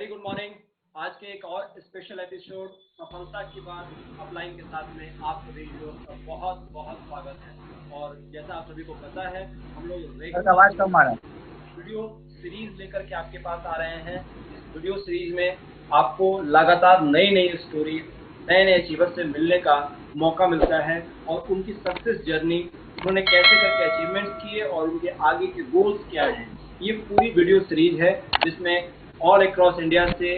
Very good morning. आज के एक और स्पेशल एपिसोड सफलता की बात अपलाइन के साथ में आप सभी का बहुत बहुत स्वागत है। और जैसा आप सभी को पता है, हम लोग आवाज कम आ रहा है। वीडियो सीरीज लेकर के आपके पास आ रहे हैं। इस वीडियो सीरीज में आपको लगातार नई नई स्टोरी, नए नए अचीवर से मिलने का मौका मिलता है और उनकी सक्सेस जर्नी, उन्होंने कैसे करके अचीवमेंट्स किए और उनके आगे के गोल्स क्या हैं। ये पूरी वीडियो सीरीज है जिसमें ऑल अक्रॉस इंडिया से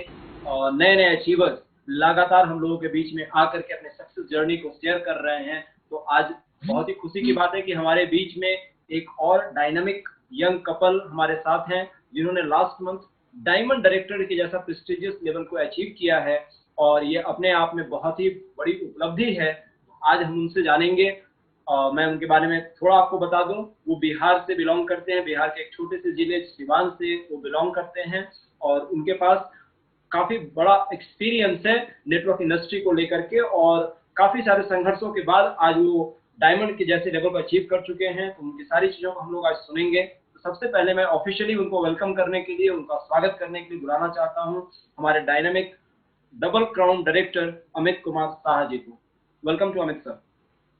नए नए अचीवर्स लगातार हम लोगों के बीच में आकर के अपने सक्सेस जर्नी को शेयर कर रहे हैं। तो आज बहुत ही खुशी की बात है कि हमारे बीच में एक और डायनामिक यंग कपल हमारे साथ हैं जिन्होंने लास्ट मंथ डायमंड डायरेक्टर के जैसा प्रेस्टिजियस लेवल को अचीव किया है और ये अपने आप में बहुत ही बड़ी उपलब्धि है। आज हम उनसे जानेंगे। मैं उनके बारे में थोड़ा आपको बता दूं, वो बिहार से बिलोंग करते हैं। बिहार के एक छोटे से जिले सिवान से वो बिलोंग करते हैं और उनके पास काफी बड़ा एक्सपीरियंस है नेटवर्क इंडस्ट्री को लेकर के और काफी सारे संघर्षों के बाद आज वो डायमंड के जैसे लेवल को अचीव कर चुके हैं। तो उनकी सारी चीजों को हम लोग आज सुनेंगे। तो सबसे पहले मैं ऑफिशियली उनको वेलकम करने के लिए, उनका स्वागत करने के लिए बुलाना चाहता हूँ हमारे dynamic double crown director Amit Kumar Shah ji को। Welcome to Amit sir.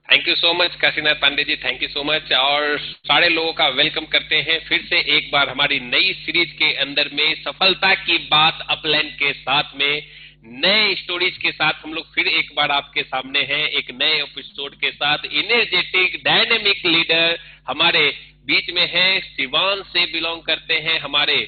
Thank you so much Kashinath Pandey ji, thank you so much. और सारे लोगों का वेलकम करते हैं फिर से एक बार हमारी नई सीरीज के अंदर में, सफलता की बात अपलाइन के साथ में, नए स्टोरीज के साथ हम लोग फिर एक बार आपके सामने हैं एक नए एपिसोड के साथ। इनर्जेटिक डायनेमिक लीडर हमारे बीच में है, सिवान से बिलोंग करते हैं हमारे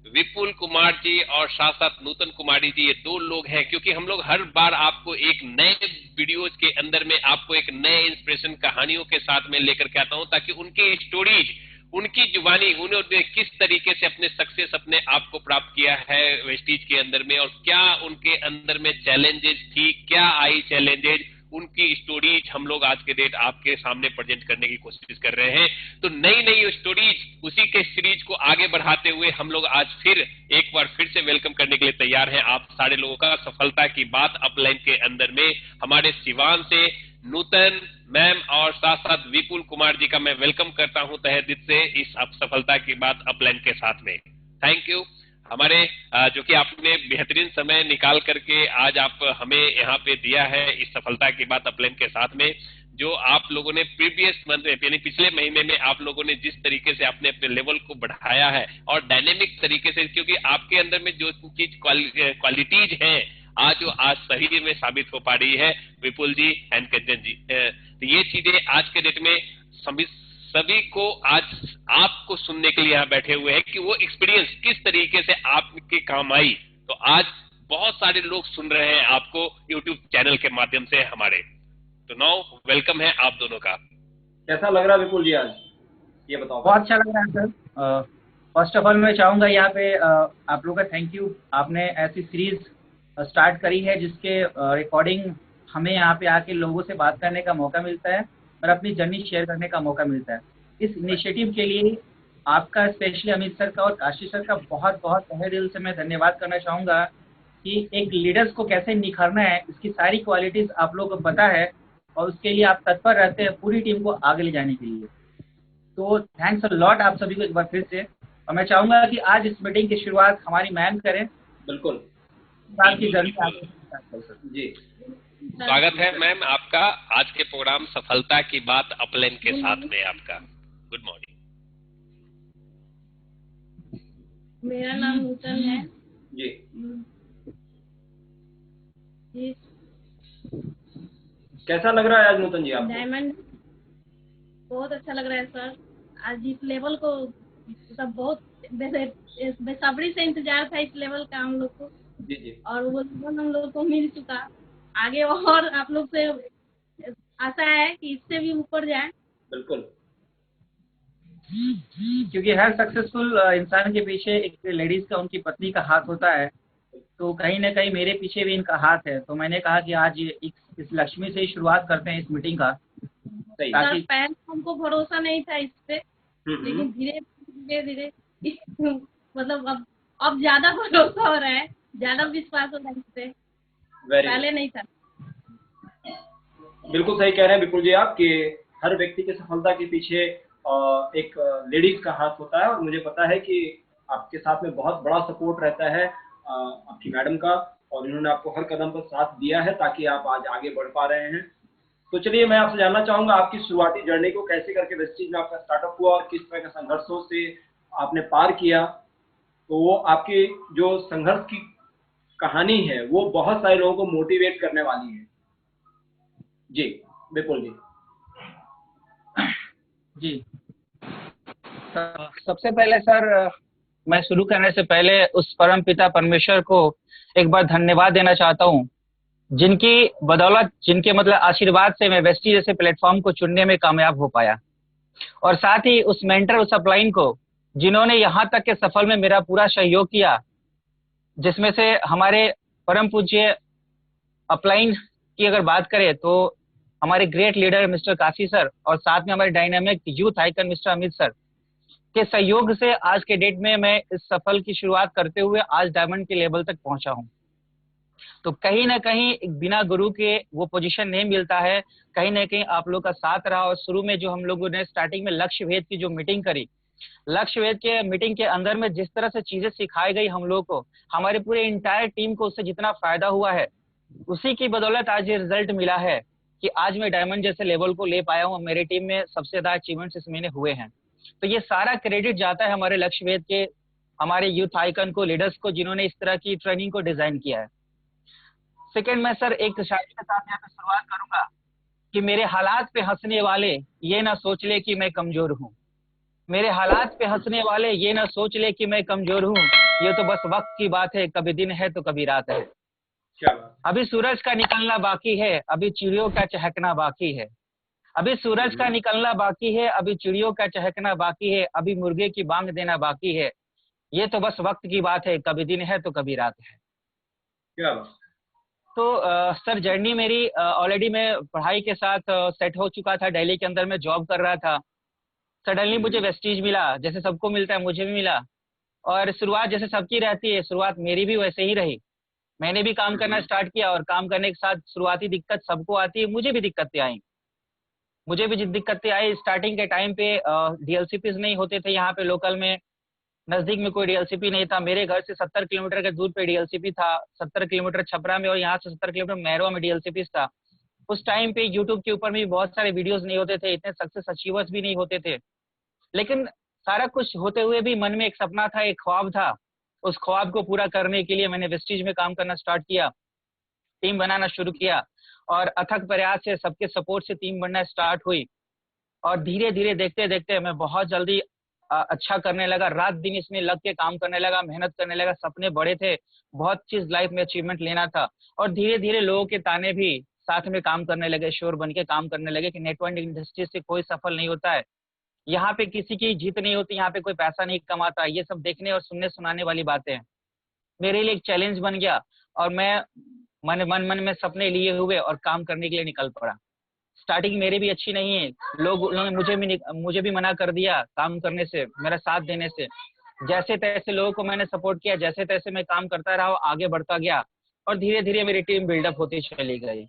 विपुल कुमार जी और साथ साथ नूतन कुमारी जी। ये दो लोग हैं क्योंकि हम लोग हर बार आपको एक नए वीडियोज के अंदर में आपको एक नए इंस्पिरेशन कहानियों के साथ में लेकर के आता हूं ताकि उनकी स्टोरीज, उनकी जुबानी, उन्होंने किस तरीके से अपने सक्सेस अपने आप को प्राप्त किया है वेस्टीज के अंदर में और क्या उनके अंदर में चैलेंजेस थी, क्या आई चैलेंजेस, उनकी स्टोरीज हम लोग आज के डेट आपके सामने प्रेजेंट करने की कोशिश कर रहे हैं। तो नई नई स्टोरीज, उसी के सीरीज को आगे बढ़ाते हुए हम लोग आज फिर एक बार फिर से वेलकम करने के लिए तैयार हैं आप सारे लोगों का सफलता की बात अपलाइन के अंदर में। हमारे सिवान से नूतन मैम और साथ साथ विपुल कुमार जी का मैं वेलकम करता हूं तहे दिल से इस सफलता की बात अपलाइन के साथ में। Thank you. हमारे जो कि आपने बेहतरीन समय निकाल करके आज आप हमें यहाँ पे दिया है इस सफलता की बात अपलाइन के साथ में। जो आप लोगों ने प्रीवियस मंथ में यानी पिछले महीने में आप लोगों ने जिस तरीके से आपने अपने लेवल को बढ़ाया है और डायनेमिक तरीके से, क्योंकि आपके अंदर में जो चीज क्वालिटीज हैं आज सही में साबित हो पा रही है विपुल जी एंड कंचन जी। तो ये चीजें आज के डेट में सभी को आज आपको सुनने के लिए यहाँ बैठे हुए हैं कि वो एक्सपीरियंस किस तरीके से आपके काम आई। तो आज बहुत सारे लोग सुन रहे हैं आपको यूट्यूब चैनल के माध्यम से हमारे। तो नाउ वेलकम है आप दोनों का। कैसा लग रहा है विपुल जी आज, ये बताओ। बहुत अच्छा लग रहा है सर। फर्स्ट ऑफ ऑल मैं चाहूँगा यहाँ पे आप लोगों का थैंक यू। आपने ऐसी सीरीज स्टार्ट करी है जिसके रिकॉर्डिंग हमें यहाँ पे आके लोगों से बात करने का मौका मिलता है और अपनी जर्नी शेयर करने का मौका मिलता है। इस इनिशिएटिव के लिए आपका, स्पेशली अमित सर का और काशी सर का बहुत बहुत तहे दिल से मैं धन्यवाद करना चाहूँगा कि एक लीडर्स को कैसे निखारना है, इसकी सारी क्वालिटीज़ आप लोगों को पता है और उसके लिए आप तत्पर रहते हैं पूरी टीम को आगे ले जाने के लिए। तो थैंक्स अ लॉट आप सभी को एक बार फिर से। और मैं चाहूंगा कि आज इस मीटिंग की शुरुआत हमारी मैम करें। बिल्कुल। की जर्नी जी, स्वागत है मैम आपका आज के प्रोग्राम सफलता की बात अपलाइन के साथ में। आपका गुड मॉर्निंग। मेरा नाम नूतन है जी। कैसा लग रहा है आज नूतन जी आपको? डायमंड बहुत अच्छा लग रहा है सर। आज इस लेवल को सब बहुत बेसब्री से इंतजार था इस लेवल का हम लोग को। जी जी। और वो लेवल हम लोग को मिल चुका। आगे और आप लोग से आशा है कि इससे भी ऊपर जाए। बिल्कुल, क्योंकि हर सक्सेसफुल इंसान के पीछे एक लेडीज का, उनकी पत्नी का हाथ होता है। तो कहीं ना कहीं मेरे पीछे भी इनका हाथ है। तो मैंने कहा कि आज इस लक्ष्मी से शुरुआत करते हैं इस मीटिंग का। ताकि पहले हमको भरोसा नहीं था इस पे, लेकिन धीरे धीरे धीरे मतलब अब ज्यादा भरोसा हो रहा है, ज्यादा विश्वास हो रहा है इस पे, पहले नहीं था। बिल्कुल सही कह रहे हैं विपुल जी आप कि हर व्यक्ति के सफलता के पीछे एक लेडीज का हाथ होता है और मुझे पता है कि आपके साथ में बहुत बड़ा सपोर्ट रहता है आपकी मैडम का, और इन्होंने आपको हर कदम पर साथ दिया है ताकि आप आज आगे बढ़ पा रहे हैं। तो चलिए मैं आपसे जानना चाहूंगा आपकी शुरुआती जर्नी को कैसे करके वेस्टीज में आपका स्टार्टअप हुआ और किस तरह के संघर्षों से आपने पार किया। तो वो आपकी जो संघर्ष की कहानी है वो बहुत सारे लोगों को मोटिवेट करने वाली है। जी बिल्कुल जी। जी सबसे पहले सर, मैं शुरू करने से पहले उस परम पिता परमेश्वर को एक बार धन्यवाद देना चाहता हूँ, जिनकी बदौलत, जिनके मतलब आशीर्वाद से मैं वेस्टी जैसे प्लेटफॉर्म को चुनने में कामयाब हो पाया, और साथ ही उस मेंटर, उस अपलाइन को, जिन्होंने यहाँ तक के सफल में मेरा पूरा सहयोग किया, जिसमें से हमारे परम पूज्य अपलाइन की अगर बात करें तो हमारे great leader mister Kashi sir, और साथ में हमारे dynamic youth icon mister Amit sir के सहयोग से आज के डेट में मैं इस सफल की शुरुआत करते हुए आज डायमंड के लेवल तक पहुंचा हूं। तो कहीं ना कहीं बिना गुरु के वो पोजीशन नहीं मिलता है, कहीं ना कहीं आप लोग का साथ रहा। और शुरू में जो हम लोगों ने स्टार्टिंग में लक्ष्य भेद की जो मीटिंग करी, लक्ष्य वेद के मीटिंग के अंदर में जिस तरह से चीजें सिखाई गई हम लोग को, हमारे पूरे इंटायर टीम को उससे जितना फायदा हुआ है, उसी की बदौलत आज ये रिजल्ट मिला है कि आज मैं डायमंड जैसे लेवल को ले पाया हूँ। मेरी टीम में सबसे ज्यादा अचीवमेंट्स इस महीने हुए हैं। तो ये सारा क्रेडिट जाता है हमारे लक्ष्य वेद के, हमारे यूथ आइकन को, लीडर्स को, जिन्होंने इस तरह की ट्रेनिंग को डिजाइन किया है। सेकेंड, मैं सर एक शायरी के साथ यहाँ पे शुरुआत करूंगा कि मेरे हालात पे हंसने वाले ये ना सोच ले कि मैं कमजोर हूँ। मेरे हालात पे हंसने वाले ये ना सोच ले कि मैं कमजोर हूँ, ये तो बस वक्त की बात है, कभी दिन है तो कभी रात है। क्या बात। अभी सूरज का निकलना बाकी है, अभी चिड़ियों का चहकना बाकी है। अभी सूरज का निकलना बाकी है, अभी चिड़ियों का चहकना बाकी है, अभी मुर्गे की बांग देना बाकी है, ये तो बस वक्त की बात है, कभी दिन है तो कभी रात है। क्या बात। तो सर जर्नी मेरी ऑलरेडी मैं पढ़ाई के साथ सेट हो चुका था, दिल्ली के अंदर मैं जॉब कर रहा था। सडनली मुझे वेस्टीज मिला, जैसे सबको मिलता है मुझे भी मिला। और शुरुआत जैसे सबकी रहती है, शुरुआत मेरी भी वैसे ही रही। मैंने भी काम करना स्टार्ट किया, और काम करने के साथ शुरुआती दिक्कत सबको आती है, मुझे भी दिक्कतें आई। मुझे भी दिक्कतें आई स्टार्टिंग के टाइम पे। डीएलसीपी नहीं होते थे यहाँ पे लोकल में, नजदीक में कोई डीएलसीपी नहीं था। मेरे घर से 70 किलोमीटर के दूर पे डीएलसीपी था, 70 किलोमीटर छपरा में, और यहाँ से 70 किलोमीटर मैरवा में डीएलसीपी था। उस टाइम पे यूट्यूब के ऊपर भी बहुत सारे वीडियोस नहीं होते थे, इतने सक्सेस अचीवर्स भी नहीं होते थे। लेकिन सारा कुछ होते हुए भी मन में एक सपना था, एक ख्वाब था। उस ख्वाब को पूरा करने के लिए मैंने वेस्टीज में काम करना स्टार्ट किया, टीम बनाना शुरू किया, और अथक प्रयास से, सबके सपोर्ट से टीम बनना स्टार्ट हुई। और धीरे धीरे देखते देखते मैं बहुत जल्दी अच्छा करने लगा, रात दिन इसमें लग के काम करने लगा, मेहनत करने लगा। सपने बड़े थे, बहुत चीज लाइफ में अचीवमेंट लेना था। और धीरे धीरे लोगों के ताने भी साथ में काम करने लगे, शोर बन के काम करने लगे कि नेटवर्क इंडस्ट्री से कोई सफल नहीं होता है, यहाँ पे किसी की जीत नहीं होती, यहाँ पे कोई पैसा नहीं कमाता। ये सब देखने और सुनने सुनाने वाली बातें हैं। मेरे लिए एक चैलेंज बन गया, और मैं मन में सपने लिए हुए और काम करने के लिए निकल पड़ा। स्टार्टिंग मेरी भी अच्छी नहीं है, लोगों ने मुझे भी मना कर दिया काम करने से, मेरा साथ देने से। जैसे तैसे लोगों को मैंने सपोर्ट किया, जैसे तैसे मैं काम करता रहा, आगे बढ़ता गया, और धीरे धीरे मेरी टीम बिल्डअप होती चली गई।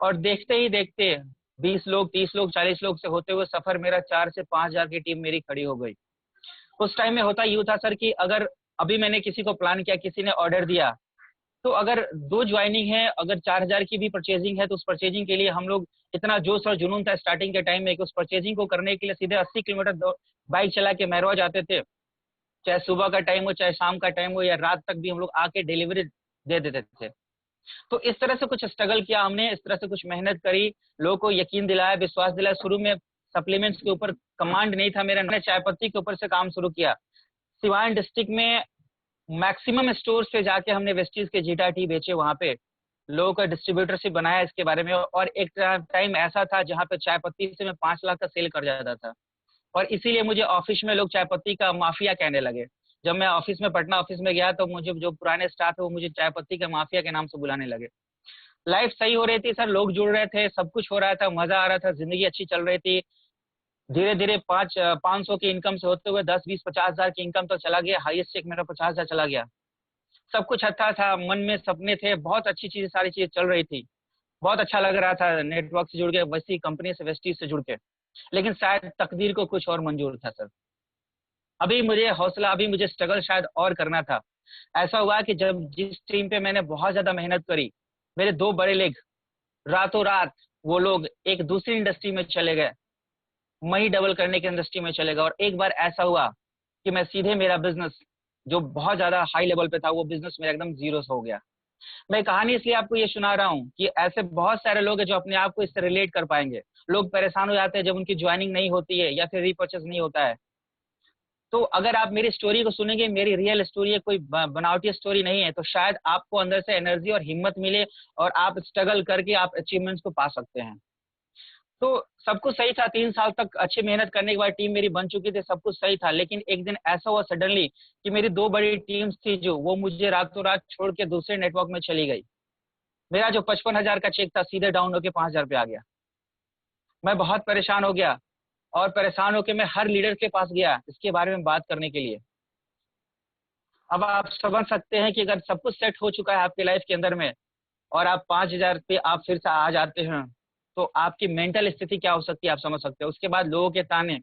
और देखते ही देखते 20 लोग, 30 लोग, 40 लोग से होते हुए सफर मेरा 4 से 5 हजार की टीम मेरी खड़ी हो गई। उस टाइम में होता यूँ था सर कि अगर अभी मैंने किसी को प्लान किया, किसी ने ऑर्डर दिया, तो अगर 2 ज्वाइनिंग है, अगर 4000 की भी परचेजिंग है, तो उस परचेजिंग के लिए हम लोग, इतना जोश और जुनून था स्टार्टिंग के टाइम में कि उस परचेजिंग को करने के लिए सीधे 80 किलोमीटर बाइक चला के मैरवा जाते थे। चाहे सुबह का टाइम हो, चाहे शाम का टाइम हो, या रात तक भी हम लोग आके डिलीवरी दे देते थे। तो इस तरह से कुछ स्ट्रगल किया हमने, इस तरह से कुछ मेहनत करी, लोगों को यकीन दिलाया, विश्वास दिलाया। शुरू में सप्लीमेंट्स के ऊपर कमांड नहीं था मेरा, मैंने चाय पत्ती के ऊपर से काम शुरू किया। सिवान डिस्ट्रिक्ट में मैक्सिमम स्टोर्स पे जाके हमने वेस्टीज के जीटा टी बेचे, वहां पे लोगों का डिस्ट्रीब्यूटरशिप बनाया इसके बारे में। और एक टाइम ऐसा था जहाँ पे चाय पत्ती से मैं 5 लाख का सेल कर जाता था, और इसीलिए मुझे ऑफिस में लोग चाय पत्ती का माफिया कहने लगे। जब मैं ऑफिस में, पटना ऑफिस में गया, तो मुझे जो पुराने स्टाफ है वो मुझे चाय पत्ती के माफिया के नाम से बुलाने लगे। लाइफ सही हो रही थी सर, लोग जुड़ रहे थे, सब कुछ हो रहा था, मजा आ रहा था, जिंदगी अच्छी चल रही थी। धीरे धीरे 500 की इनकम से होते हुए 10, 20, 50 हजार की इनकम तक चला गया। हाईएस्ट चेक मेरा 50 हजार चला गया। सब कुछ अच्छा था, मन में सपने थे, बहुत अच्छी चीजें, सारी चीजें चल रही थी, बहुत अच्छा लग रहा था नेटवर्क से जुड़ के, वैसी कंपनी से, वेस्टीज से जुड़ के। लेकिन शायद तकदीर को कुछ और मंजूर था सर। अभी मुझे हौसला, अभी मुझे स्ट्रगल शायद और करना था। ऐसा हुआ कि जब जिस टीम पे मैंने बहुत ज्यादा मेहनत करी, मेरे 2 बड़े लेग रातों रात वो लोग एक दूसरी इंडस्ट्री में चले गए, मनी डबल करने की इंडस्ट्री में चले गए। और एक बार ऐसा हुआ कि मैं सीधे, मेरा बिजनेस जो बहुत ज्यादा हाई लेवल पे था, वो बिजनेस मेरा एकदम जीरो हो गया। मैं कहानी इसलिए आपको ये सुना रहा हूँ कि ऐसे बहुत सारे लोग हैं जो अपने आप को इससे रिलेट कर पाएंगे। लोग परेशान हो जाते हैं जब उनकी ज्वाइनिंग नहीं होती है या फिर रीपर्चेस नहीं होता है। तो अगर आप मेरी स्टोरी को सुनेंगे, मेरी रियल स्टोरी है, कोई बनावटी स्टोरी नहीं है, तो शायद आपको अंदर से एनर्जी और हिम्मत मिले और आप स्ट्रगल करके आप अचीवमेंट्स को पा सकते हैं। तो सब कुछ सही था, 3 साल तक अच्छी मेहनत करने के बाद टीम मेरी बन चुकी थी, सब कुछ सही था। लेकिन एक दिन ऐसा हुआ सडनली कि मेरी 2 बड़ी टीम्स थी जो, वो मुझे रातों रात छोड़ के दूसरे नेटवर्क में चली गई। मेरा जो 55,000 का चेक था सीधे डाउन होकर 5,000 पे आ गया। मैं बहुत परेशान हो गया और परेशान होकर मैं हर लीडर के पास गया इसके बारे में बात करने के लिए। अब आप समझ सकते हैं कि अगर सब कुछ सेट हो चुका है आपकी लाइफ के अंदर में और आप 5,000 पे आप फिर से आ जाते हैं, तो आपकी मेंटल स्थिति क्या हो सकती है, आप समझ सकते हैं। उसके बाद लोगों के ताने,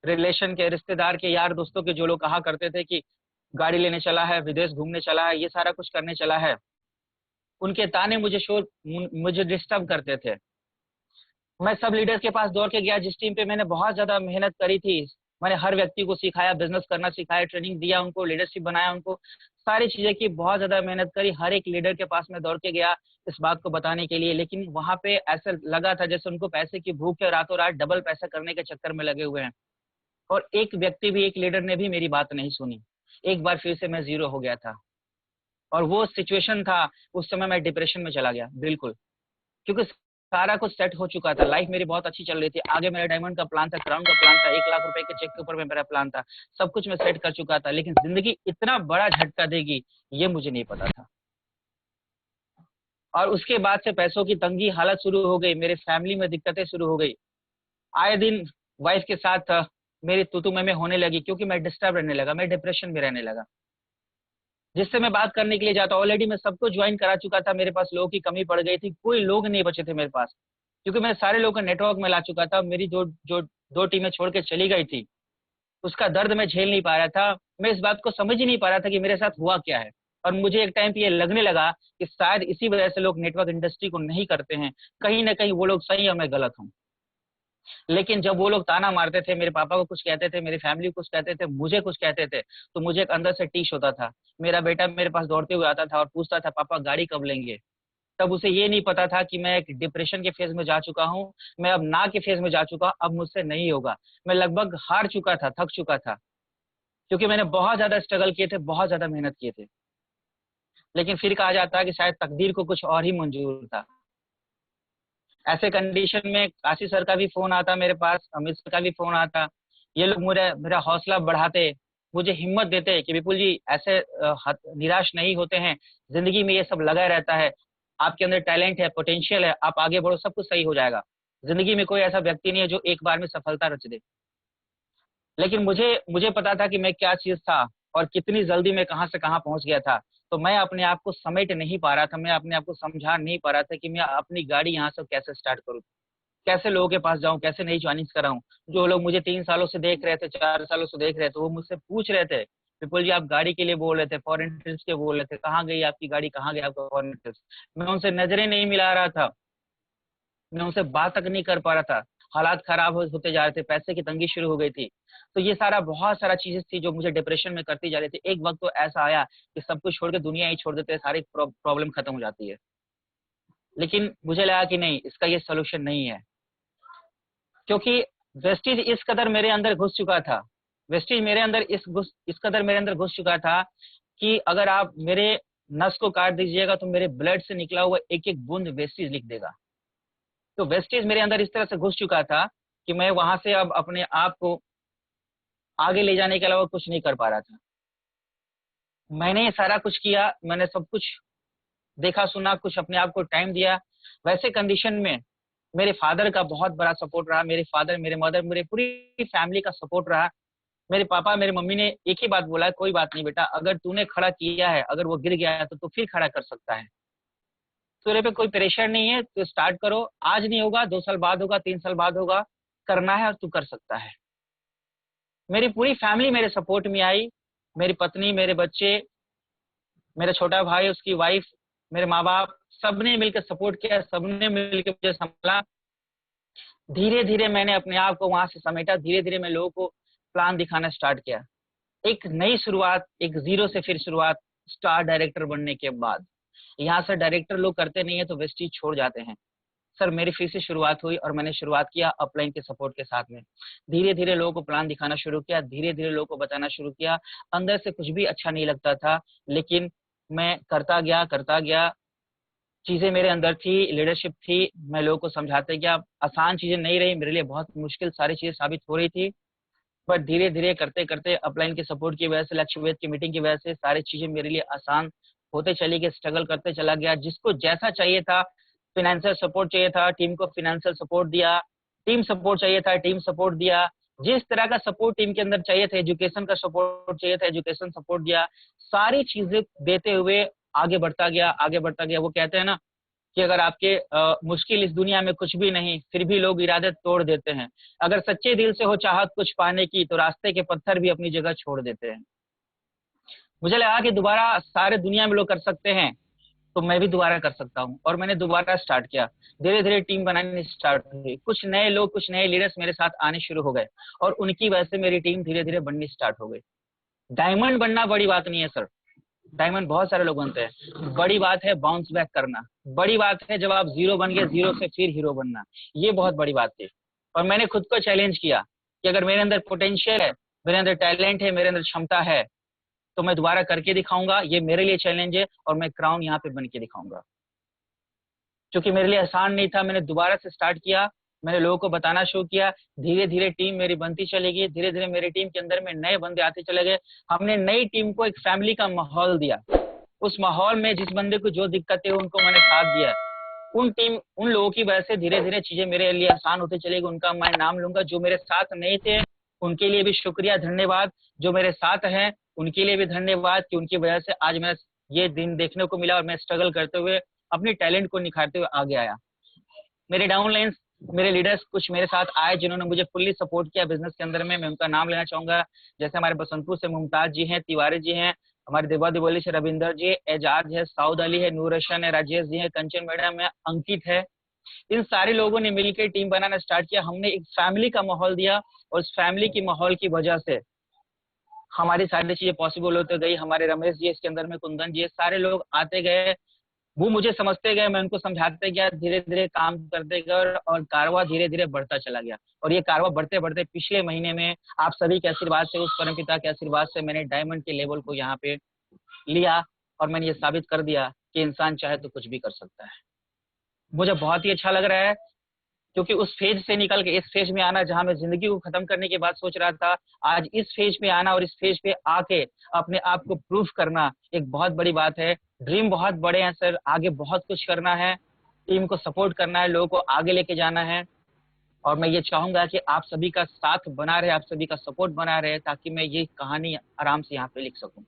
रिलेशन के, रिश्तेदार के, यार दोस्तों के, जो लोग कहा करते थे कि गाड़ी लेने चला है, विदेश घूमने चला है, ये सारा कुछ करने चला है, उनके ताने मुझे डिस्टर्ब करते थे। मैं सब लीडर्स के पास दौड़ के गया जिस टीम पे मैंने बहुत ज्यादा मेहनत करी थी। मैंने हर व्यक्ति को सिखाया, बिजनेस करना सिखाया, ट्रेनिंग दिया उनको, लीडरशिप बनाया उनको, सारी चीजें की, बहुत ज्यादा मेहनत करी। हर एक लीडर के पास मैं दौड़ के गया इस बात को बताने के लिए। लेकिन वहां पे ऐसा लगा था जैसे उनको पैसे की भूख है, रातों रात डबल पैसा करने के चक्कर में लगे हुए हैं। और एक व्यक्ति भी, एक लीडर ने भी मेरी बात नहीं सुनी। एक बार फिर से मैं जीरो हो गया था और वो सिचुएशन था, उस समय मैं डिप्रेशन में चला गया बिल्कुल, क्योंकि सारा कुछ सेट हो चुका था। लाइफ मेरी बहुत अच्छी चल रही थी, आगे मेरा डायमंड का प्लान था, क्राउन का प्लान था, 1 लाख रुपए के चेक के ऊपर में मेरा प्लान था, सब कुछ मैं सेट कर चुका था। लेकिन जिंदगी इतना बड़ा झटका देगी ये मुझे नहीं पता था। और उसके बाद से पैसों की तंगी हालत शुरू हो गई, मेरे फैमिली में दिक्कतें शुरू हो गई। आए दिन वाइफ के साथ मेरी तू मैं होने लगी, क्योंकि मैं डिस्टर्ब रहने लगा, मैं डिप्रेशन में रहने लगा। जिससे मैं बात करने के लिए जाता, ऑलरेडी मैं सबको ज्वाइन करा चुका था, मेरे पास लोगों की कमी पड़ गई थी, कोई लोग नहीं बचे थे मेरे पास, क्योंकि मैं सारे लोगों को नेटवर्क में ला चुका था। मेरी जो जो 2 टीमें छोड़ के चली गई थी, उसका दर्द मैं झेल नहीं पा रहा था। मैं इस बात को समझ ही नहीं पा रहा था कि मेरे साथ हुआ क्या है। और मुझे एक टाइम पे ये लगने लगा कि शायद इसी वजह से लोग नेटवर्क इंडस्ट्री को नहीं करते हैं, कहीं ना कहीं वो लोग सही और मैं गलत हूँ। लेकिन जब वो लोग ताना मारते थे, मेरे पापा को कुछ कहते थे, मेरी फैमिली को कुछ कहते थे, मुझे कुछ कहते थे, तो मुझे एक अंदर से टीश होता था। मेरा बेटा मेरे पास दौड़ते हुए आता था और पूछता था, पापा गाड़ी कब लेंगे? तब उसे ये नहीं पता था कि मैं एक डिप्रेशन के फेज में जा चुका हूँ, मैं अब ना के फेज में जा चुका, अब मुझसे नहीं होगा। मैं लगभग हार चुका था, थक चुका था, क्योंकि मैंने बहुत ज्यादा स्ट्रगल किए थे, बहुत ज्यादा मेहनत किए थे। लेकिन फिर कहा जाता है कि शायद तकदीर को कुछ और ही मंजूर था। ऐसे कंडीशन में काशी सर का भी फोन आता मेरे पास, अमित सर का भी फोन आता। ये लोग मेरा हौसला बढ़ाते, मुझे हिम्मत देते कि विपुल जी ऐसे निराश नहीं होते हैं, जिंदगी में ये सब लगा रहता है, आपके अंदर टैलेंट है, पोटेंशियल है, आप आगे बढ़ो, सब कुछ सही हो जाएगा। जिंदगी में कोई ऐसा व्यक्ति नहीं है जो एक बार में सफलता रच दे। लेकिन मुझे मुझे पता था कि मैं क्या चीज था और कितनी जल्दी मैं कहाँ से कहाँ पहुंच गया था। तो मैं अपने आप को समेट नहीं पा रहा था, मैं अपने आप को समझा नहीं पा रहा था कि मैं अपनी गाड़ी यहाँ से कैसे स्टार्ट करूँ, कैसे लोगों के पास जाऊं, कैसे नई ज्वाइनिंग कराऊं। जो लोग मुझे 3 सालों से देख रहे थे, 4 सालों से देख रहे थे, वो मुझसे पूछ रहे थे, विपुल जी आप गाड़ी के लिए बोल रहे थे, फॉरेन ट्रिप्स के बोल रहे थे, कहाँ गई आपकी गाड़ी, कहाँ गया आपका फॉरेन ट्रिप्स? मैं उनसे नजरें नहीं मिला रहा था, मैं उनसे बात तक नहीं कर पा रहा था। हालात खराब होते जा रहे थे, पैसे की तंगी शुरू हो गई थी। तो ये सारा बहुत सारा चीजें थी जो मुझे डिप्रेशन में करती जा रही थी। एक वक्त तो ऐसा आया कि सब कुछ छोड़ के दुनिया ही छोड़ देते हैं, सारी प्रॉब्लम खत्म हो जाती है। लेकिन मुझे लगा कि नहीं, इसका ये सोल्यूशन नहीं है, क्योंकि वेस्टीज इस कदर मेरे अंदर घुस चुका था, वेस्टीज मेरे अंदर इस कदर मेरे अंदर घुस चुका था कि अगर आप मेरे नस को काट दीजिएगा तो मेरे ब्लड से निकला हुआ एक एक बूंद वेस्टीज लिख देगा। तो वेस्टीज मेरे अंदर इस तरह से घुस चुका था कि मैं वहां से अब अपने आप को आगे ले जाने के अलावा कुछ नहीं कर पा रहा था। मैंने ये सारा कुछ किया, मैंने सब कुछ देखा सुना, कुछ अपने आप को टाइम दिया। वैसे कंडीशन में मेरे फादर का बहुत बड़ा सपोर्ट रहा, मेरे फादर, मेरे मदर, मेरे पूरी फैमिली का सपोर्ट रहा। मेरे पापा, मेरी मम्मी ने एक ही बात बोला, कोई बात नहीं बेटा, अगर तूने खड़ा किया है, अगर वो गिर गया है तो तू फिर खड़ा कर सकता है, तेरे पे कोई प्रेशर नहीं है, तो स्टार्ट करो, आज नहीं होगा 2 साल बाद होगा, 3 साल बाद होगा, करना है और तू कर सकता है। मेरी पूरी फैमिली मेरे सपोर्ट में आई, मेरी पत्नी, मेरे बच्चे, मेरा छोटा भाई, उसकी वाइफ, मेरे माँ बाप, सबने मिलकर सपोर्ट किया, सबने मिलकर मुझे संभाला। धीरे धीरे मैंने अपने आप को वहां से समेटा, धीरे धीरे मैं लोगों को प्लान दिखाना स्टार्ट किया। एक नई शुरुआत, एक जीरो से फिर शुरुआत, स्टार डायरेक्टर बनने के बाद। यहाँ से डायरेक्टर लोग करते नहीं है तो वेस्टीज छोड़ जाते हैं। सर मेरी फिर से शुरुआत हुई और मैंने शुरुआत किया अपलाइन के सपोर्ट के साथ में। धीरे धीरे लोगों को प्लान दिखाना शुरू किया, धीरे धीरे लोगों को बताना शुरू किया। अंदर से कुछ भी अच्छा नहीं लगता था, लेकिन मैं करता गया। चीजें मेरे अंदर थी, लीडरशिप थी, मैं लोगों को समझाते गया। आसान चीजें नहीं रही मेरे लिए, बहुत मुश्किल सारी चीजें साबित हो रही थी, पर धीरे धीरे करते करते अपलाइन के सपोर्ट की वजह से, लक्ष्य वेद की मीटिंग की वजह से सारी चीजें मेरे लिए आसान होते चली गई। स्ट्रगल करते चला गया। जिसको जैसा चाहिए था, फाइनेंशियल सपोर्ट चाहिए था, टीम को फाइनेंशियल सपोर्ट दिया। टीम सपोर्ट चाहिए था, टीम सपोर्ट दिया। जिस तरह का सपोर्ट टीम के अंदर चाहिए था, एजुकेशन का सपोर्ट चाहिए था, एजुकेशन सपोर्ट दिया। सारी चीजें देते हुए आगे बढ़ता गया। वो कहते हैं ना कि अगर आपके मुश्किल इस दुनिया में कुछ भी नहीं, फिर भी लोग इरादे तोड़ देते हैं। अगर सच्चे दिल से हो चाहत कुछ पाने की, तो रास्ते के पत्थर भी अपनी जगह छोड़ देते हैं। मुझे लगा कि दोबारा सारे दुनिया में लोग कर सकते हैं, तो मैं भी दोबारा कर सकता हूँ, और मैंने दोबारा स्टार्ट किया। धीरे धीरे टीम बनानी स्टार्ट हुई, कुछ नए लोग, कुछ नए लीडर्स मेरे साथ आने शुरू हो गए, और उनकी वजह से मेरी टीम धीरे धीरे बननी स्टार्ट हो गई। डायमंड बनना बड़ी बात नहीं है सर, डायमंड बहुत सारे लोग बनते हैं। बड़ी बात है बाउंस बैक करना, बड़ी बात है जब आप जीरो बन गए, जीरो से फिर हीरो बनना, ये बहुत बड़ी बात थी। और मैंने खुद को चैलेंज किया कि अगर मेरे अंदर पोटेंशियल है, मेरे अंदर टैलेंट है, मेरे अंदर क्षमता है, तो मैं दोबारा करके दिखाऊंगा। ये मेरे लिए चैलेंज है, और मैं क्राउन यहाँ पे बन के दिखाऊंगा। क्योंकि मेरे लिए आसान नहीं था, मैंने दोबारा से स्टार्ट किया, मैंने लोगों को बताना शुरू किया। धीरे धीरे टीम मेरी बनती चली गई, धीरे धीरे मेरी टीम के अंदर में नए बंदे आते चले गए। हमने नई टीम को एक फैमिली का माहौल दिया। उस माहौल में जिस बंदे को जो दिक्कतें, उनको मैंने साथ दिया। उन लोगों की वजह से धीरे धीरे चीजें मेरे लिए आसान होती चली गई। उनका मैं नाम लूंगा। जो मेरे साथ नहीं थे उनके लिए भी शुक्रिया, धन्यवाद। जो मेरे साथ हैं उनके लिए भी धन्यवाद, कि उनकी वजह से आज मैं ये दिन देखने को मिला, और मैं स्ट्रगल करते हुए अपनी टैलेंट को निखारते हुए आगे आया। मेरे डाउनलाइंस, मेरे लीडर्स कुछ मेरे साथ आए जिन्होंने मुझे फुल्ली सपोर्ट किया बिजनेस के अंदर में। मैं उनका नाम लेना चाहूंगा, जैसे हमारे बसंतपुर से मुमताज जी हैं, तिवारी जी हैं, हमारे देवा दिवाली से रविंदर जी, एजाज है, साउद अली है, नूर रोशन है, राजेश जी है, कंचन मैडम है, अंकित है। इन सारे लोगों ने मिलकर टीम बनाना स्टार्ट किया। हमने एक फैमिली का माहौल दिया, और उस फैमिली की माहौल की वजह से हमारी सारी चीजें पॉसिबल होते गई। हमारे रमेश जी इसके अंदर में, कुंदन जी, सारे लोग आते गए, वो मुझे समझते गए, मैं उनको समझाते गया, धीरे धीरे काम करते गए, और कारवा धीरे धीरे बढ़ता चला गया। और ये कारवा बढ़ते बढ़ते पिछले महीने में आप सभी के आशीर्वाद से, उस परमपिता के आशीर्वाद से, मैंने डायमंड के लेवल को यहाँ पे लिया, और मैंने ये साबित कर दिया कि इंसान चाहे तो कुछ भी कर सकता है। मुझे बहुत ही अच्छा लग रहा है, क्योंकि उस फेज से निकल के इस फेज में आना, जहां मैं जिंदगी को खत्म करने की बात सोच रहा था, आज इस फेज पे आना और इस फेज पे आके अपने आप को प्रूफ करना एक बहुत बड़ी बात है। ड्रीम बहुत बड़े हैं सर, आगे बहुत कुछ करना है, टीम को सपोर्ट करना है, लोगों को आगे लेके जाना है। और मैं ये चाहूंगा कि आप सभी का साथ बना रहे, आप सभी का सपोर्ट बना रहे, ताकि मैं ये कहानी आराम से यहाँ पे लिख सकूं।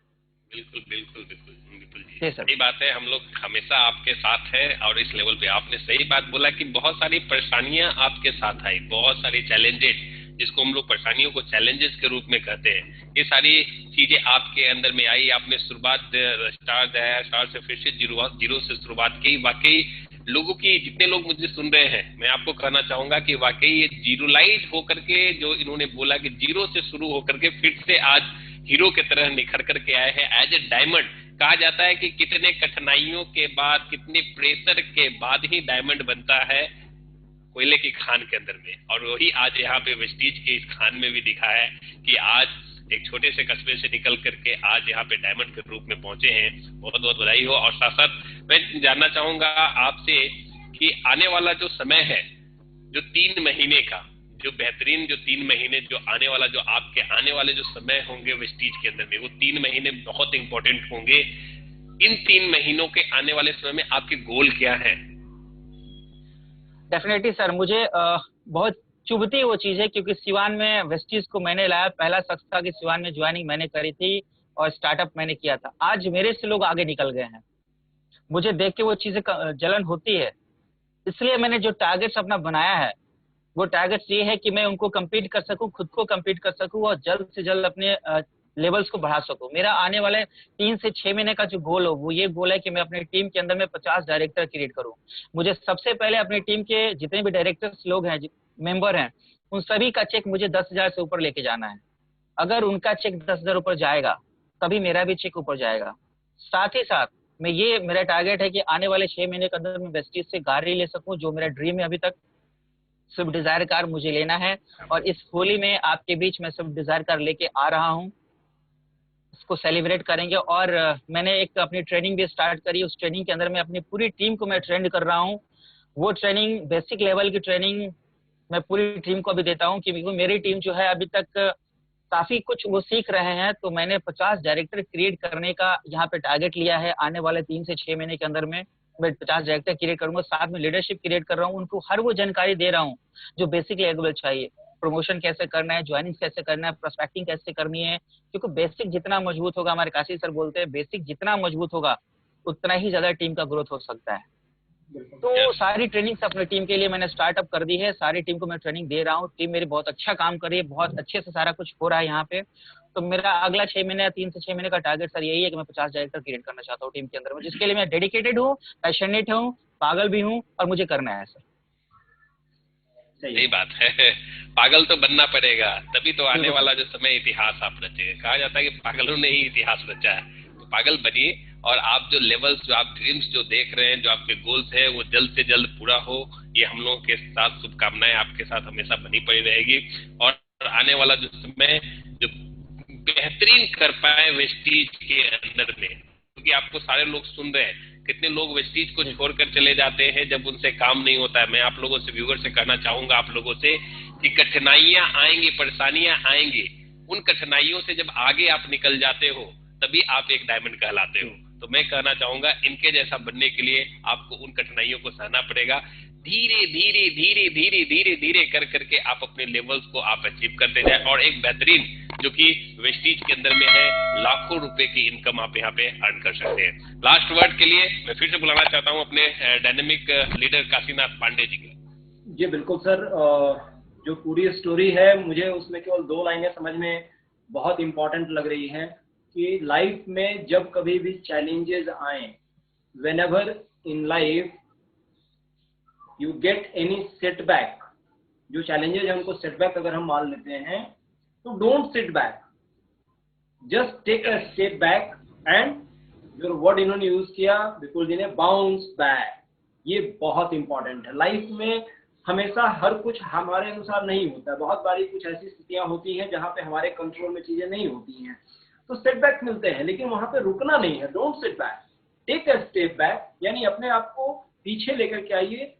बिल्कुल बिल्कुल बिल्कुल बिल्कुल जी, सही बात है। हम लोग हमेशा आपके साथ है, और इस लेवल पे आपने सही बात बोला कि बहुत सारी परेशानियां आपके साथ आई, बहुत सारी चैलेंजेस, जिसको हम लोग परेशानियों को चैलेंजेस के रूप में कहते हैं, ये सारी चीजें आपके अंदर में आई। आपने शुरुआत स्टार से फिर से जीरो से शुरुआत की। वाकई लोगों की, जितने लोग मुझे सुन रहे हैं, मैं आपको कहना चाहूंगा कि वाकई ये जीरोलाइज होकर के, जो इन्होंने बोला कि जीरो से शुरू होकर के फिर से आज हीरो की तरह निखर करके आए हैं एज ए डायमंड। कहा जाता है कि कितने कठिनाइयों के बाद, कितने प्रेशर के बाद ही डायमंड बनता है कोयले की खान के अंदर में। और वही आज यहाँ पे वेस्टीज के इस खान में भी दिखा है कि आज एक छोटे से कस्बे से निकल करके आज यहाँ पे डायमंड के रूप में पहुंचे हैं। बहुत बहुत बधाई हो। और साथ साथ मैं जानना चाहूंगा आपसे कि आने वाला जो समय है, जो 3 महीने का, जो बेहतरीन जो 3 महीने, जो आने वाला, जो आपके आने वाले जो समय होंगे वेस्टीज के अंदर में, वो 3 महीने बहुत इंपॉर्टेंट होंगे। इन 3 महीनों के आने वाले समय में आपके गोल क्या है? डेफिनेटली सर, मुझे बहुत चुभती वो चीज है, क्योंकि सिवान में वेस्टीज को मैंने लाया, पहला शख्स था कि सिवान में ज्वाइनिंग मैंने करी थी और स्टार्टअप मैंने किया था। आज मेरे से लोग आगे निकल गए हैं, मुझे देख के वो चीजें जलन होती है। इसलिए मैंने जो टारगेट्स अपना बनाया है वो टारगेट्स ये है कि मैं उनको कम्पीट कर सकूं, खुद को कम्पीट कर सकूं और जल्द से जल्द अपने लेवल्स को बढ़ा सकूं। मेरा आने वाले 3 से 6 महीने का जो गोल हो वो ये गोल है कि मैं अपनी टीम के अंदर में 50 डायरेक्टर क्रिएट करूं। मुझे सबसे पहले अपनी टीम के जितने भी डायरेक्टर्स लोग हैं, मेंबर हैं, उन सभी का चेक मुझे 10,000 से ऊपर लेके जाना है। अगर उनका चेक 10,000 ऊपर जाएगा तभी मेरा भी चेक ऊपर जाएगा। साथ ही साथ मैं ये मेरा टारगेट है कि आने वाले 6 महीने के अंदर मैं वेस्टीज से गाड़ी ले सकूं, जो मेरा ड्रीम है अभी तक। स्विफ्ट डिजायर कार मुझे लेना है और इस होली में आपके बीच में स्विफ्ट डिजायर कार लेके आ रहा हूं। इसको सेलिब्रेट करेंगे और मैंने एक अपनी ट्रेनिंग भी स्टार्ट करी। उस ट्रेनिंग के अंदर मैं अपनी पूरी टीम को मैं ट्रेंड कर रहा हूँ। वो ट्रेनिंग बेसिक लेवल की ट्रेनिंग मैं पूरी टीम को अभी देता हूँ कि मेरी टीम जो है अभी तक काफी कुछ वो सीख रहे हैं। तो मैंने 50 डायरेक्टर क्रिएट करने का यहाँ पे टारगेट लिया है। आने वाले 3 से 6 महीने के अंदर में मैं 50 डायरेक्टर क्रिएट करूंगा। साथ में लीडरशिप क्रिएट कर रहा हूँ, उनको हर वो जानकारी दे रहा हूँ जो बेसिक लेवल चाहिए। प्रमोशन कैसे करना है, ज्वाइनिंग कैसे करना है, प्रोस्पेक्टिंग कैसे करनी है। क्योंकि बेसिक जितना मजबूत होगा, हमारे काशी सर बोलते हैं, बेसिक जितना मजबूत होगा उतना ही ज्यादा टीम का ग्रोथ हो सकता है। तो सारी ट्रेनिंग्स अपनी टीम के लिए मैंने स्टार्टअप कर दी है। सारी टीम को मैं ट्रेनिंग दे रहा हूँ। टीम मेरी बहुत अच्छा काम कर रही है, बहुत अच्छे से सारा कुछ हो रहा है यहाँ पे। तो मेरा अगला 6 महीने, 3 से 6 महीने का टारगेट सर यही है कि मैं 50 डायरेक्टर क्रिएट करना चाहता हूँ टीम के अंदर में, जिसके लिए मैं डेडिकेटेड हूँ, पैशनेट हूँ, पागल भी हूँ और मुझे करना है सर। सही बात है, पागल तो बनना पड़ेगा, तभी तो आने वाला जो समय इतिहास आप रचेंगे। कहा जाता है कि पागलों ने ही इतिहास रचा है। तो पागल बनिए और आप जो लेवल्स, जो आप ड्रीम्स जो देख रहे हैं, जो आपके गोल्स है, वो जल्द से जल्द पूरा हो। ये हम लोगों के साथ शुभकामनाएं आपके साथ हमेशा बनी पड़ी रहेगी। और आने वाला जो समय जो बेहतरीन कर पाए वेस्टीज के अंदर में, क्योंकि आपको सारे लोग सुन रहे हैं, कितने लोग वेस्टीज को छोड़कर चले जाते हैं जब उनसे काम नहीं होता है। मैं आप लोगों से, व्यूअर से कहना चाहूंगा आप लोगों से कि कठिनाइयां आएंगी, परेशानियां आएंगी, उन कठिनाइयों से जब आगे आप निकल जाते हो तभी आप एक डायमंड कहलाते हो। तो मैं कहना चाहूंगा इनके जैसा बनने के लिए आपको उन कठिनाइयों को सहना पड़ेगा। धीरे धीरे धीरे धीरे धीरे धीरे कर करके आप अपने लेवल्स को आप अचीव करते जाए और एक बेहतरीन जो कि वेस्टीज के अंदर में है, लाखों रुपए की इनकम आप यहाँ पे अर्न कर सकते हैं। लास्ट वर्ड के लिए मैं फिर से बुलाना चाहता हूँ अपने डायनेमिक लीडर काशीनाथ पांडे जी के। जी बिल्कुल सर, जो पूरी स्टोरी है मुझे उसमें केवल 2 लाइनें समझ में बहुत इंपॉर्टेंट लग रही हैं कि लाइफ में जब कभी भी चैलेंजेस आए, whenever in life you get any setback, जो चैलेंजेस है उनको सेटबैक अगर हम मान लेते हैं तो don't sit back, just take a step back एंड जो वर्ड इन्होंने यूज किया विपुल जी ने, बाउंस बैक। ये बहुत इंपॉर्टेंट है। लाइफ में हमेशा हर कुछ हमारे अनुसार नहीं होता है। बहुत बारी कुछ ऐसी स्थितियां होती हैं जहां पे हमारे कंट्रोल में चीजें नहीं होती हैं, तो सेटबैक मिलते हैं, लेकिन वहां पे रुकना नहीं है। Don't sit back, take a step back, यानी अपने आप को पीछे लेकर के आइए,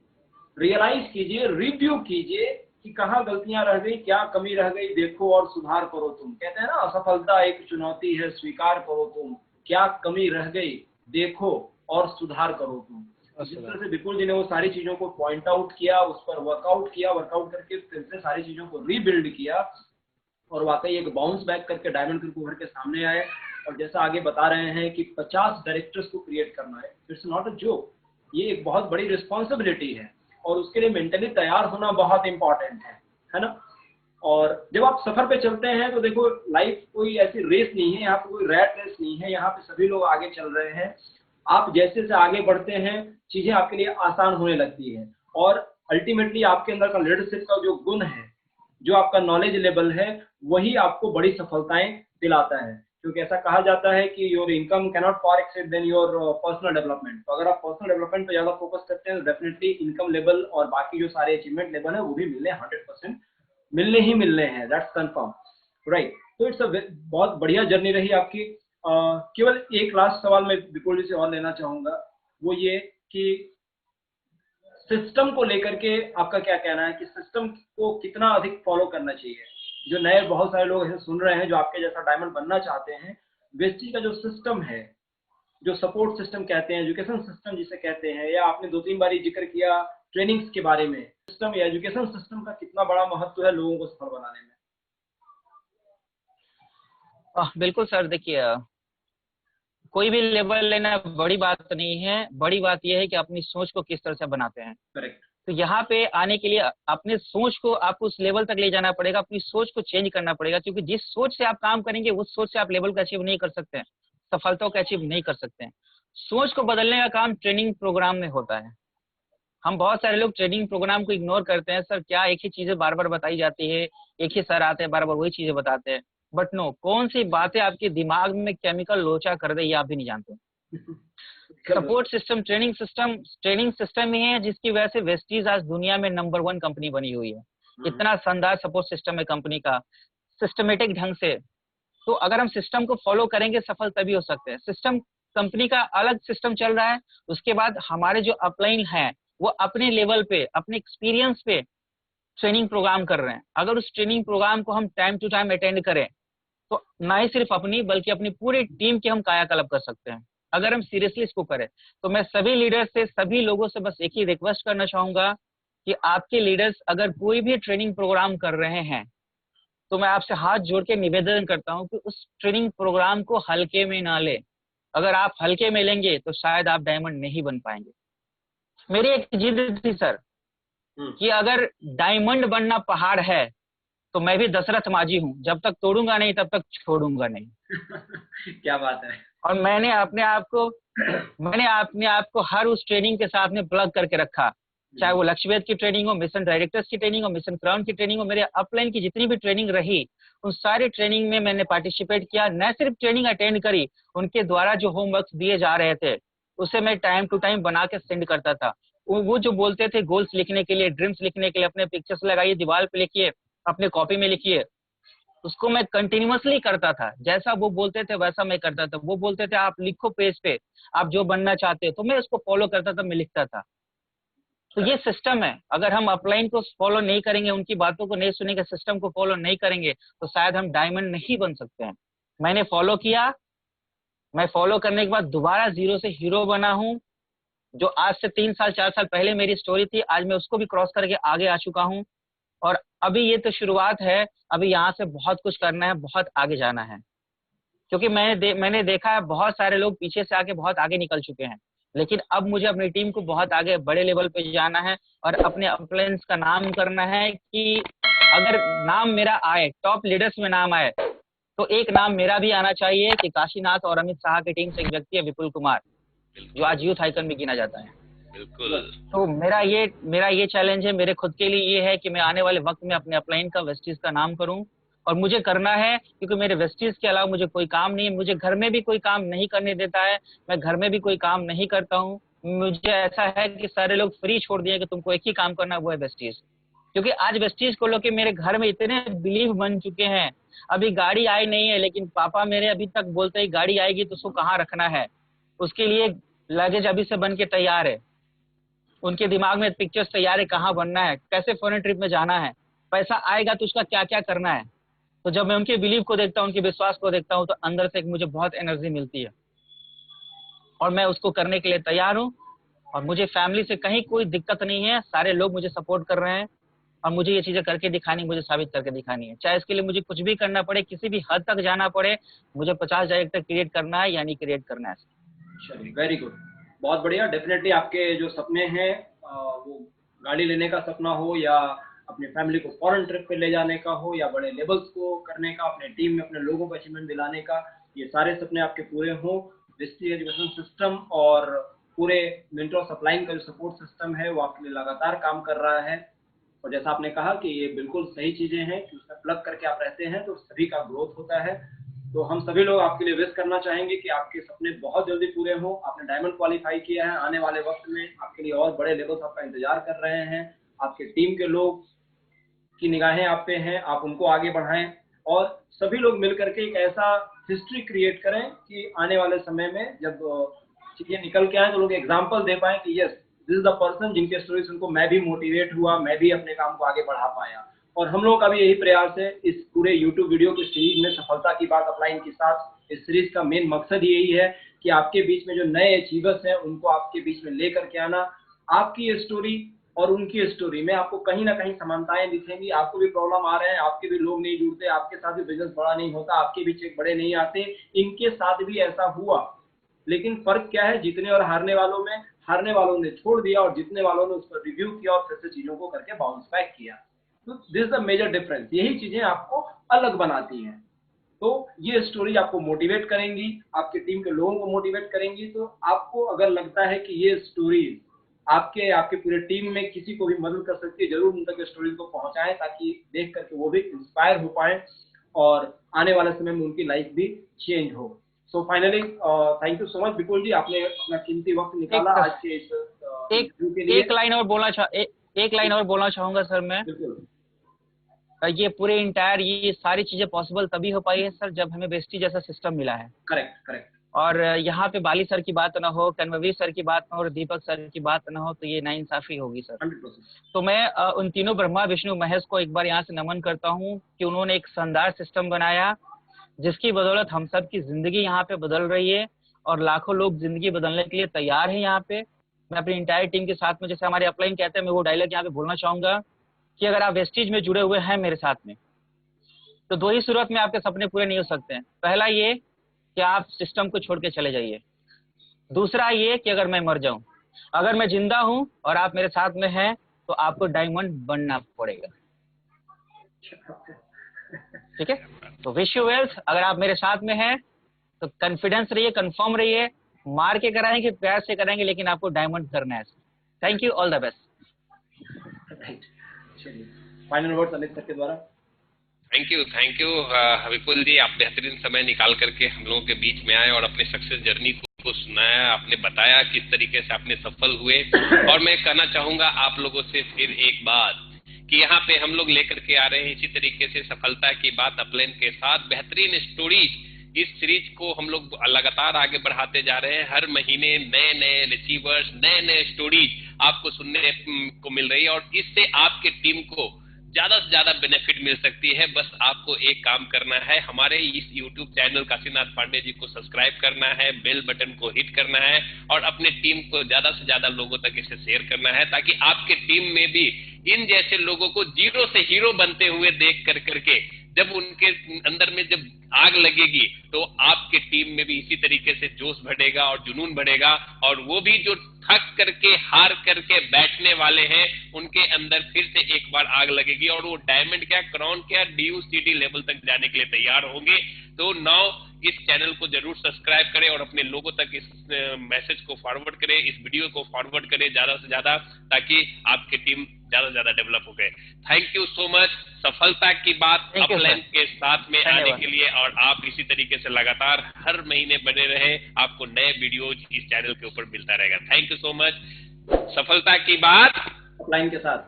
रियलाइज कीजिए, रिव्यू कीजिए कि कहाँ गलतियां रह गई, क्या कमी रह गई, देखो और सुधार करो। तुम कहते हैं ना, असफलता एक चुनौती है, स्वीकार करो तुम, क्या कमी रह गई देखो और सुधार करो तुम। जिस तरह से विपुल जी ने वो सारी चीजों को पॉइंट आउट किया, उस पर वर्कआउट किया, वर्कआउट करके फिर से सारी चीजों को रीबिल्ड किया और वाकई एक बाउंस बैक करके डायमंड करके उभर के सामने आए। और जैसा आगे बता रहे हैं कि 50 डायरेक्टर्स को क्रिएट करना है, इट्स नॉट अ जोक, ये एक बहुत बड़ी रिस्पॉन्सिबिलिटी है और उसके लिए मेंटली तैयार होना बहुत इंपॉर्टेंट है ना। और जब आप सफर पे चलते हैं तो देखो, लाइफ कोई ऐसी रेस नहीं है, यहाँ पे कोई रैट रेस नहीं है, यहाँ पे सभी लोग आगे चल रहे हैं। आप जैसे से आगे बढ़ते हैं चीजें आपके लिए आसान होने लगती है और अल्टीमेटली आपके अंदर का लीडरशिप का जो गुण है, जो आपका नॉलेज लेवल है, वही आपको बड़ी सफलताएं दिलाता है। क्योंकि ऐसा कहा जाता है कि your income cannot far exceed than your personal development. तो अगर आप पर्सनल डेवलपमेंट पे ज्यादा फोकस करते हैं तो डेफिनेटली इनकम लेवल और बाकी जो सारे अचीवमेंट लेवल है वो भी मिलने 100% मिलने ही मिलने हैं, दैट्स कंफर्म, राइट। तो इट्स अ बहुत बढ़िया जर्नी रही आपकी। केवल एक लास्ट सवाल मैं विपुल जी से और लेना चाहूंगा, वो ये कि सिस्टम को लेकर के आपका क्या कहना है कि सिस्टम को कितना अधिक फॉलो करना चाहिए। जो नए बहुत सारे लोग ऐसे सुन रहे हैं जो आपके जैसा डायमंड बनना चाहते हैं, वेस्टी का जो सिस्टम है, जो सपोर्ट सिस्टम कहते हैं, एजुकेशन सिस्टम जिसे कहते हैं, या आपने 2-3 बार जिक्र किया ट्रेनिंग्स के बारे में, सिस्टम या एजुकेशन सिस्टम का कितना बड़ा महत्व है लोगों को सफल बनाने में? बिल्कुल सर, देखिए कोई भी लेवल लेना बड़ी बात नहीं है, बड़ी बात यह है कि अपनी सोच को किस तरह से बनाते हैं। करेक्ट। तो यहाँ पे आने के लिए अपने सोच को आपको उस लेवल तक ले जाना पड़ेगा, अपनी सोच को चेंज करना पड़ेगा, क्योंकि जिस सोच से आप काम करेंगे उस सोच से आप लेवल को अचीव नहीं कर सकते हैं, सफलता को अचीव नहीं कर सकते हैं। सोच को बदलने का काम ट्रेनिंग प्रोग्राम में होता है। हम बहुत सारे लोग ट्रेनिंग प्रोग्राम को इग्नोर करते हैं, सर क्या एक ही चीजें बार बार बताई जाती है, एक ही सर आते हैं बार बार वही चीजें बताते हैं, बट नो, कौन सी बातें आपके दिमाग में केमिकल लोचा कर दे ये आप भी नहीं जानते। सपोर्ट सिस्टम, ट्रेनिंग सिस्टम ही है जिसकी वजह से वेस्टीज आज दुनिया में नंबर 1 कंपनी बनी हुई है। इतना शानदार सपोर्ट सिस्टम है कंपनी का, सिस्टमेटिक ढंग से। तो अगर हम सिस्टम को फॉलो करेंगे सफल तभी हो सकते हैं। सिस्टम, कंपनी का अलग सिस्टम चल रहा है, उसके बाद हमारे जो अपलाइन है वो अपने लेवल पे, अपने एक्सपीरियंस पे ट्रेनिंग प्रोग्राम कर रहे हैं। अगर उस ट्रेनिंग प्रोग्राम को हम टाइम टू टाइम अटेंड करें तो ना ही सिर्फ अपनी बल्कि अपनी पूरी टीम की हम कायाकल्प कर सकते हैं, अगर हम सीरियसली इसको करें। तो मैं सभी लीडर्स से, सभी लोगों से बस एक ही रिक्वेस्ट करना चाहूंगा कि आपके लीडर्स अगर कोई भी ट्रेनिंग प्रोग्राम कर रहे हैं तो मैं आपसे हाथ जोड़ के निवेदन करता हूं कि उस ट्रेनिंग प्रोग्राम को हल्के में ना ले। अगर आप हल्के में लेंगे तो शायद आप डायमंड नहीं बन पाएंगे। मेरी एक जिद थी सर कि अगर डायमंड बनना पहाड़ है तो मैं भी दशरथ माझी हूं, जब तक तोड़ूंगा नहीं तब तक छोड़ूंगा नहीं। क्या बात है। और मैंने अपने आप को हर उस ट्रेनिंग के साथ में प्लग करके रखा, चाहे वो लक्ष्यवेद की ट्रेनिंग हो, मिशन डायरेक्टर्स की ट्रेनिंग हो, मिशन क्राउन की ट्रेनिंग हो, मेरे अपलाइन की जितनी भी ट्रेनिंग रही उन सारी ट्रेनिंग में मैंने पार्टिसिपेट किया। न सिर्फ ट्रेनिंग अटेंड करी, उनके द्वारा जो होमवर्क दिए जा रहे थे उसे मैं टाइम टू टाइम बना के सेंड करता था। वो जो बोलते थे गोल्स लिखने के लिए, ड्रीम्स लिखने के लिए, अपने पिक्चर्स लगाइए, दीवार पे लिखिए, अपने कॉपी में लिखिए, उसको मैं कंटिन्यूअसली करता था। जैसा वो बोलते थे वैसा मैं करता था। वो बोलते थे आप लिखो पेज पे आप जो बनना चाहते हो, तो मैं उसको फॉलो करता था, मैं लिखता था। तो ये सिस्टम है, अगर हम अपलाइन को फॉलो नहीं करेंगे, उनकी बातों को नहीं सुनेंगे, सिस्टम को फॉलो नहीं करेंगे तो शायद हम डायमंड नहीं बन सकते हैं। मैंने फॉलो किया, मैं फॉलो करने के बाद दोबारा जीरो से हीरो बना हूं। जो आज से 3 साल 4 साल पहले मेरी स्टोरी थी, आज मैं उसको भी क्रॉस करके आगे आ चुका हूं। और अभी ये तो शुरुआत है, अभी यहाँ से बहुत कुछ करना है, बहुत आगे जाना है। क्योंकि मैंने देखा है बहुत सारे लोग पीछे से आके बहुत आगे निकल चुके हैं, लेकिन अब मुझे अपनी टीम को बहुत आगे बड़े लेवल पे जाना है और अपने अपलाइंस का नाम करना है कि अगर नाम मेरा आए, टॉप लीडर्स में नाम आए, तो एक नाम मेरा भी आना चाहिए कि काशीनाथ और अमित शाह की टीम से एक व्यक्ति है विपुल कुमार, जो आज यूथ आइकन में गिना जाता है। बिल्कुल। तो मेरा ये चैलेंज है, मेरे खुद के लिए ये है कि मैं आने वाले वक्त में अपने अपलाइन का, वेस्टीज का नाम करूं। और मुझे करना है क्योंकि मेरे वेस्टीज के अलावा मुझे कोई काम नहीं है, मुझे घर में भी कोई काम नहीं करने देता है, मैं घर में भी कोई काम नहीं करता हूँ। मुझे ऐसा है कि सारे लोग फ्री छोड़ दिए कि तुमको एक ही काम करना है, वो है वेस्टीज। क्योंकि आज वेस्टीज को लोग मेरे घर में इतने बिलीव बन चुके हैं। अभी गाड़ी आई नहीं है, लेकिन पापा मेरे अभी तक बोलते हैं गाड़ी आएगी तो उसको कहाँ रखना है, उसके लिए लगेज अभी से बन के तैयार है। उनके दिमाग में पिक्चर्स तैयार है, कहाँ बनना है, कैसे फॉरेन ट्रिप में जाना है, पैसा आएगा तो उसका क्या क्या करना है। तो जब मैं उनके बिलीव को देखता हूँ, उनके विश्वास को देखता हूँ, तो अंदर से मुझे बहुत एनर्जी मिलती है और मैं उसको करने के लिए तैयार हूँ। और मुझे फैमिली से कहीं कोई दिक्कत नहीं है, सारे लोग मुझे सपोर्ट कर रहे हैं और मुझे ये चीजें करके दिखानी, मुझे साबित करके दिखानी है। चाहे इसके लिए मुझे कुछ भी करना पड़े, किसी भी हद तक जाना पड़े, मुझे 50 डायरेक्टर क्रिएट करना है, यानी क्रिएट करना है। चलिए, वेरी गुड, बहुत बढ़िया। डेफिनेटली आपके जो सपने हैं, वो गाड़ी लेने का सपना हो या अपने फैमिली को फॉरेन ट्रिप पे ले जाने का हो या बड़े लेवल्स को करने का, अपने टीम में अपने लोगों को अचीवमेंट दिलाने का, ये सारे सपने आपके पूरे हों। वेस्टी एजुकेशन सिस्टम और पूरे मेंटर सप्लाइंग का जो सपोर्ट सिस्टम है वो आपके लिए लगातार काम कर रहा है। और जैसा आपने कहा कि ये बिल्कुल सही चीजें हैं कि उसमें प्लग करके आप रहते हैं तो सभी का ग्रोथ होता है। तो हम सभी लोग आपके लिए विश करना चाहेंगे कि आपके सपने बहुत जल्दी पूरे हों। आपने डायमंड क्वालिफाई किया है, आने वाले वक्त में आपके लिए और बड़े लेवल्स आपका इंतजार कर रहे हैं। आपके टीम के लोग की निगाहें आप पे हैं, आप उनको आगे बढ़ाएं और सभी लोग मिलकर के एक ऐसा हिस्ट्री क्रिएट करें कि आने वाले समय में जब चीजें निकल के आए तो लोग एग्जाम्पल दे पाए कि yes, this is the person जिनके स्टोरी से उनको मैं भी मोटिवेट हुआ, मैं भी अपने काम को आगे बढ़ा पाया। और हम लोगों का भी यही प्रयास है इस पूरे YouTube वीडियो की सीरीज में, सफलता की बात अपलाइन के साथ। इस सीरीज का मेन मकसद यही है कि आपके बीच में जो नए अचीवर्स हैं उनको आपके बीच में लेकर के आना। आपकी स्टोरी और उनकी स्टोरी में आपको कहीं ना कहीं समानताएं दिखेंगी। आपको भी प्रॉब्लम आ रहे हैं, आपके भी लोग नहीं जुड़ते, आपके साथ भी बिजनेस बड़ा नहीं होता, आपके भी चेक बड़े नहीं आते, इनके साथ भी ऐसा हुआ। लेकिन फर्क क्या है, जीतने और हारने वालों में, हारने वालों ने छोड़ दिया और जीतने वालों ने उस पर रिव्यू किया और फिर से चीजों को करके बाउंस बैक किया। तो this is the major difference, यही चीजें आपको अलग बनाती हैं। तो ये स्टोरी आपको मोटिवेट करेंगी, आपकी टीम के लोगों को मोटिवेट करेंगी। तो आपको अगर लगता है कि ये स्टोरीज आपके पूरे टीम में किसी को भी मदद कर सकती है, जरूर उन तक स्टोरीज को पहुंचाएं, ताकि देख करके वो भी इंस्पायर हो पाए और आने वाले समय में उनकी लाइफ भी चेंज हो। So finally thank you so much Vipul ji, आपने अपना कीमती वक्त निकाला आज के इस इंटरव्यू के लिए। एक लाइन और बोलना चाहूंगा सर मैं। बिल्कुल। ये पूरे इंटायर ये सारी चीजें पॉसिबल तभी हो पाई है सर जब हमें वेस्टी जैसा सिस्टम मिला है। करेक्ट। और यहाँ पे बाली सर की बात ना हो, कन्ववीर सर की बात ना हो और दीपक सर की बात ना हो तो ये नाइंसाफी होगी सर। 100%। तो मैं उन तीनों ब्रह्मा विष्णु महेश को एक बार यहाँ से नमन करता हूँ कि उन्होंने एक शानदार सिस्टम बनाया जिसकी बदौलत हम सब की जिंदगी यहाँ पे बदल रही है और लाखों लोग जिंदगी बदलने के लिए तैयार हैं यहाँ पे। मैं अपनी इंटायर टीम के साथ में, जैसे हमारे अपलाइन कहते हैं, मैं वो डायलॉग यहाँ पे बोलना चाहूंगा कि अगर आप वेस्टीज में जुड़े हुए हैं मेरे साथ में, तो दो ही सूरत में आपके सपने पूरे नहीं हो सकते हैं। पहला ये कि आप सिस्टम को छोड़ के चले जाइए, दूसरा ये कि अगर मैं मर जाऊं, अगर मैं जिंदा हूं और आप मेरे साथ में हैं तो आपको डायमंड बनना पड़ेगा। ठीक है, तो विश यू वेल्थ। अगर आप मेरे साथ में हैं तो कॉन्फिडेंस रहिए, कंफर्म रहिए, मार के कराएंगे, प्यार से कराएंगे, लेकिन आपको डायमंड करना है। Thank you, all the best. Final words Amit sir के द्वारा। थैंक यू विपुल जी, आप बेहतरीन समय निकाल करके हम लोगों के बीच में आए और अपने सक्सेस जर्नी को सुनाया, आपने बताया किस तरीके से आपने सफल हुए। और मैं कहना चाहूंगा आप लोगों से फिर एक बात कि यहाँ पे हम लोग लेकर के आ रहे हैं इसी तरीके से सफलता की बात अपलाइन के साथ, बेहतरीन स्टोरीज। इस सीरीज को हम लोग लगातार आगे बढ़ाते जा रहे हैं। हर महीने नए नए रिसीवर्स, नए नए स्टोरीज आपको सुनने को मिल रही है और इससे आपके टीम को ज्यादा से ज्यादा बेनिफिट मिल सकती है। बस आपको एक काम करना है, हमारे इस YouTube चैनल काशीनाथ पांडे जी को सब्सक्राइब करना है, बेल बटन को हिट करना है और अपने टीम को ज्यादा से ज्यादा लोगों तक इसे शेयर करना है, ताकि आपके टीम में भी इन जैसे लोगों को जीरो से हीरो बनते हुए देख कर करके जब उनके अंदर में जब आग लगेगी तो आपके टीम में भी इसी तरीके से जोश बढ़ेगा और जुनून बढ़ेगा और वो भी जो थक करके हार करके बैठने वाले हैं उनके अंदर फिर से एक बार आग लगेगी और वो डायमंड क्या, क्राउन क्या, DUCD लेवल तक जाने के लिए तैयार होंगे। तो नाउ इस चैनल को जरूर सब्सक्राइब करें और अपने लोगों तक इस मैसेज को फॉरवर्ड करें, इस वीडियो को फॉरवर्ड करें ज्यादा से ज्यादा, ताकि आपकी टीम ज्यादा से ज्यादा डेवलप हो गए। Thank you so much. सफलता की बात अपलाइन के साथ में आने के लिए और आप इसी तरीके से लगातार हर महीने बने रहे, आपको नए वीडियोज इस चैनल के ऊपर मिलता रहेगा। Thank you so much. सफलता की बात अपलाइन के साथ,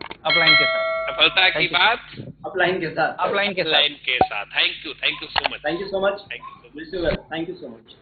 सफलता की बात अपलाइन के साथ। Thank you so much. Thank you so much.